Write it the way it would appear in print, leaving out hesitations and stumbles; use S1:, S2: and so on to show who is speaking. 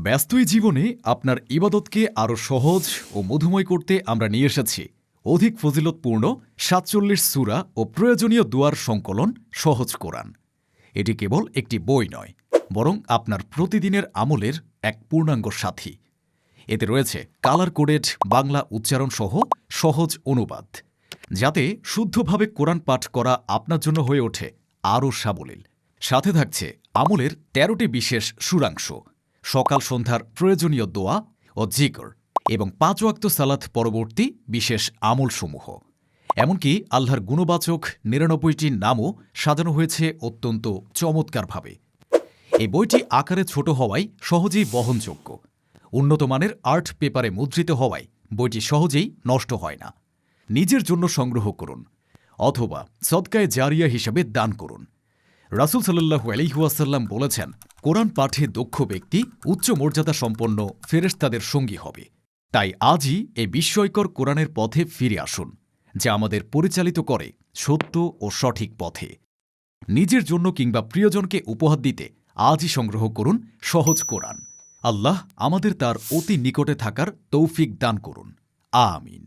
S1: ব্যস্তই জীবনে আপনার ইবাদতকে আরও সহজ ও মধুময় করতে আমরা নিয়ে এসেছি অধিক ফজিলতপূর্ণ ৪৭ সূরা ও প্রয়োজনীয় দুয়ার সংকলন সহজ কোরআন। এটি কেবল একটি বই নয়, বরং আপনার প্রতিদিনের আমলের এক পূর্ণাঙ্গ সাথী। এতে রয়েছে কালার কোডেড বাংলা উচ্চারণসহ সহজ অনুবাদ, যাতে শুদ্ধভাবে কোরআন পাঠ করা আপনার জন্য হয়ে ওঠে আরও সাবলীল। সাথে থাকছে আমলের ১৩টি বিশেষ সুরাংশ, সকাল সন্ধ্যার প্রয়োজনীয় দোয়া ও জিকর এবং ৫ ওয়াক্ত সালাত পরবর্তী বিশেষ আমলসমূহ। এমনকি আল্লাহর গুণবাচক ৯৯টি নামও সাজানো হয়েছে অত্যন্ত চমৎকারভাবে। এই বইটি আকারে ছোট হওয়ায় সহজেই বহনযোগ্য, উন্নত মানের আর্ট পেপারে মুদ্রিত হওয়ায় বইটি সহজেই নষ্ট হয় না। নিজের জন্য সংগ্রহ করুন অথবা সদকায়ে জারিয়া হিসেবে দান করুন। রাসূল সাল্লাল্লাহু আলাইহি ওয়াসাল্লাম বলেছেন, কোরআন পাঠে দক্ষ ব্যক্তি উচ্চ মর্যাদা সম্পন্ন ফেরেশতাদের সঙ্গী হবে। তাই আজই এই বিস্ময়কর কোরআনের পথে ফিরে আসুন, যা আমাদের পরিচালিত করে সত্য ও সঠিক পথে। নিজের জন্য কিংবা প্রিয়জনকে উপহার দিতে আজই সংগ্রহ করুন সহজ কোরআন। আল্লাহ আমাদের তার অতি নিকটে থাকার তৌফিক দান করুন। আমিন।